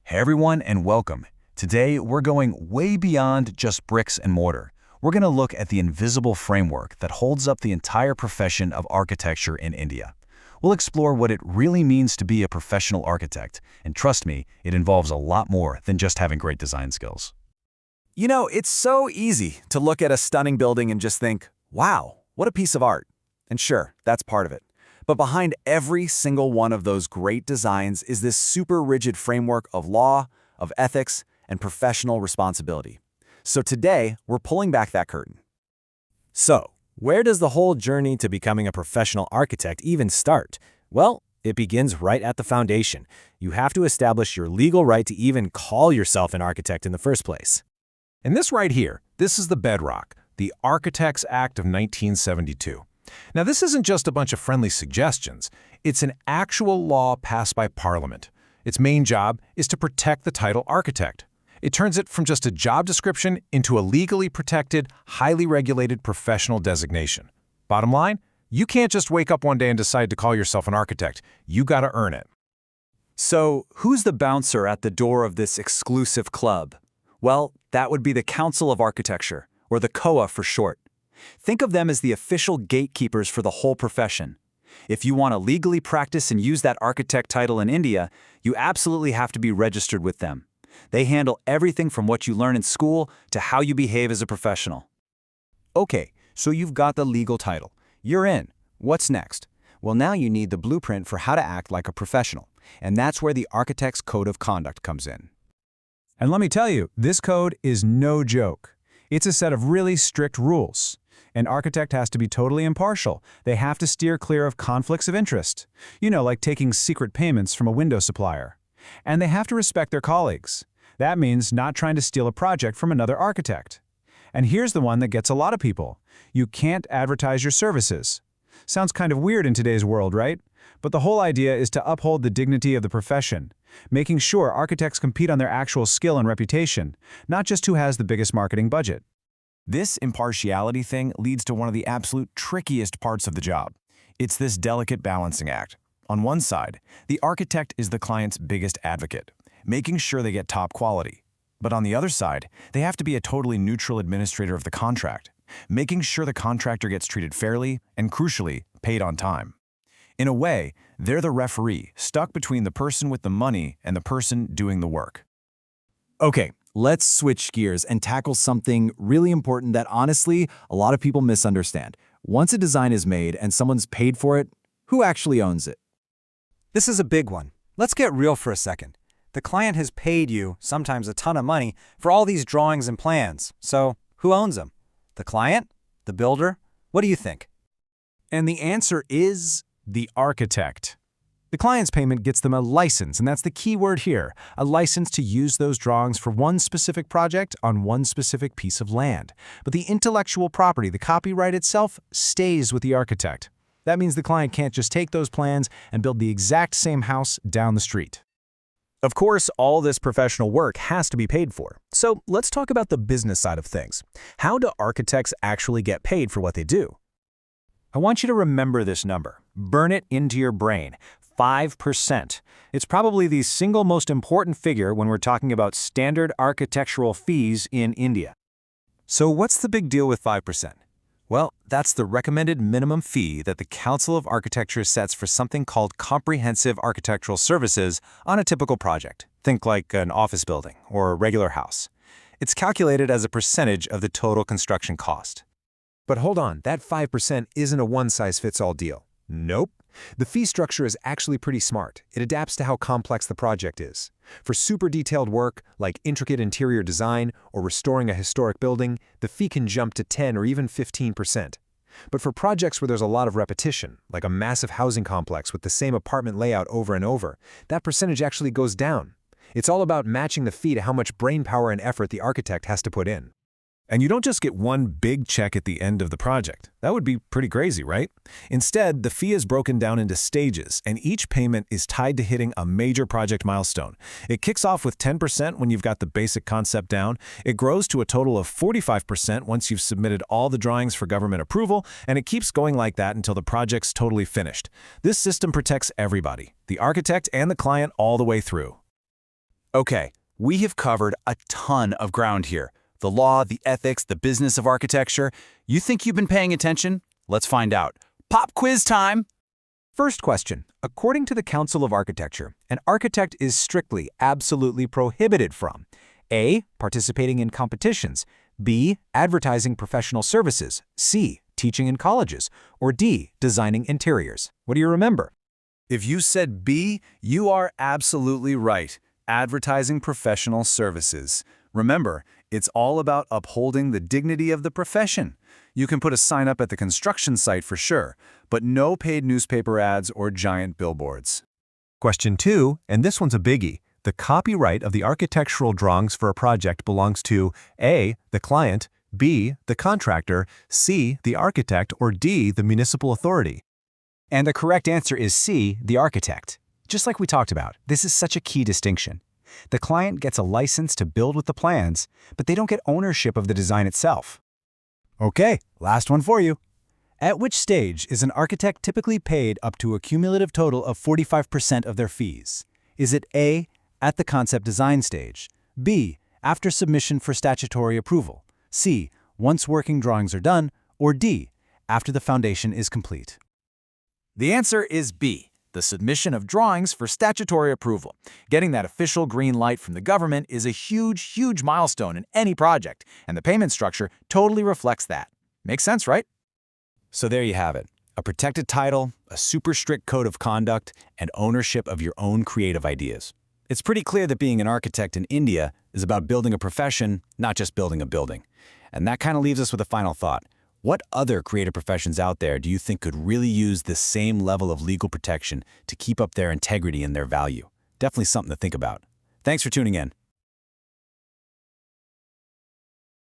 Hey everyone, and welcome. Today, we're going way beyond just bricks and mortar. We're going to look at the invisible framework that holds up the entire profession of architecture in India. We'll explore what it really means to be a professional architect, and trust me, it involves a lot more than just having great design skills. You know, it's so easy to look at a stunning building and just think, wow, what a piece of art. And sure, that's part of it. But behind every single one of those great designs is this super rigid framework of law, of ethics, and professional responsibility. So today, we're pulling back that curtain. So, where does the whole journey to becoming a professional architect even start? Well, it begins right at the foundation. You have to establish your legal right to even call yourself an architect in the first place. And this right here, this is the bedrock, the Architects Act of 1972. Now, this isn't just a bunch of friendly suggestions. It's an actual law passed by Parliament. Its main job is to protect the title architect. It turns it from just a job description into a legally protected, highly regulated professional designation. Bottom line, you can't just wake up one day and decide to call yourself an architect. You gotta earn it. So, who's the bouncer at the door of this exclusive club? Well, that would be the Council of Architecture, or the CoA for short. Think of them as the official gatekeepers for the whole profession. If you want to legally practice and use that architect title in India, you absolutely have to be registered with them. They handle everything from what you learn in school to how you behave as a professional. Okay, so you've got the legal title. You're in. What's next? Well, now you need the blueprint for how to act like a professional, and that's where the Architect's Code of Conduct comes in. And let me tell you, this code is no joke. It's a set of really strict rules. An architect has to be totally impartial. They have to steer clear of conflicts of interest. You know, like taking secret payments from a window supplier. And they have to respect their colleagues. That means not trying to steal a project from another architect. And here's the one that gets a lot of people. You can't advertise your services. Sounds kind of weird in today's world, right? But the whole idea is to uphold the dignity of the profession, making sure architects compete on their actual skill and reputation, not just who has the biggest marketing budget. This impartiality thing leads to one of the absolute trickiest parts of the job. It's this delicate balancing act. On one side, the architect is the client's biggest advocate, making sure they get top quality. But on the other side, they have to be a totally neutral administrator of the contract, making sure the contractor gets treated fairly and, crucially, paid on time. In a way, they're the referee, stuck between the person with the money and the person doing the work. Okay, let's switch gears and tackle something really important that honestly, a lot of people misunderstand. Once a design is made and someone's paid for it, who actually owns it? This is a big one. Let's get real for a second. The client has paid you, sometimes a ton of money, for all these drawings and plans. So, who owns them? The client? The builder? What do you think? And the answer is the architect. The client's payment gets them a license, and that's the key word here, a license to use those drawings for one specific project on one specific piece of land. But the intellectual property, the copyright itself, stays with the architect. That means the client can't just take those plans and build the exact same house down the street. Of course, all this professional work has to be paid for. So let's talk about the business side of things. How do architects actually get paid for what they do? I want you to remember this number. Burn it into your brain. 5%. It's probably the single most important figure when we're talking about standard architectural fees in India. So what's the big deal with 5%? Well, that's the recommended minimum fee that the Council of Architecture sets for something called comprehensive architectural services on a typical project. Think like an office building or a regular house. It's calculated as a percentage of the total construction cost. But hold on, that 5% isn't a one-size-fits-all deal. Nope. The fee structure is actually pretty smart. It adapts to how complex the project is. For super detailed work, like intricate interior design or restoring a historic building, the fee can jump to 10 or even 15%. But for projects where there's a lot of repetition, like a massive housing complex with the same apartment layout over and over, that percentage actually goes down. It's all about matching the fee to how much brainpower and effort the architect has to put in. And you don't just get one big check at the end of the project. That would be pretty crazy, right? Instead, the fee is broken down into stages, and each payment is tied to hitting a major project milestone. It kicks off with 10% when you've got the basic concept down. It grows to a total of 45% once you've submitted all the drawings for government approval, and it keeps going like that until the project's totally finished. This system protects everybody, the architect and the client all the way through. Okay, we have covered a ton of ground here. The law, the ethics, the business of architecture. You think you've been paying attention? Let's find out. Pop quiz time! First question. According to the Council of Architecture, an architect is strictly, absolutely prohibited from A. Participating in competitions, B. Advertising professional services, C. Teaching in colleges, or D. Designing interiors. What do you remember? If you said B, you are absolutely right. Advertising professional services. Remember, it's all about upholding the dignity of the profession. You can put a sign up at the construction site for sure, but no paid newspaper ads or giant billboards. Question 2, and this one's a biggie. The copyright of the architectural drawings for a project belongs to A. the client, B. the contractor, C. the architect, or D. the municipal authority. And the correct answer is C, the architect. Just like we talked about, this is such a key distinction. The client gets a license to build with the plans, but they don't get ownership of the design itself. Okay, last one for you. At which stage is an architect typically paid up to a cumulative total of 45% of their fees? Is it A, at the concept design stage, B, after submission for statutory approval, C, once working drawings are done, or D, after the foundation is complete? The answer is B, the submission of drawings for statutory approval. Getting that official green light from the government is a huge, huge milestone in any project, and the payment structure totally reflects that. Makes sense, right? So there you have it. A protected title, a super strict code of conduct, and ownership of your own creative ideas. It's pretty clear that being an architect in India is about building a profession, not just building a building. And that kind of leaves us with a final thought. What other creative professions out there do you think could really use this same level of legal protection to keep up their integrity and their value? Definitely something to think about. Thanks for tuning in.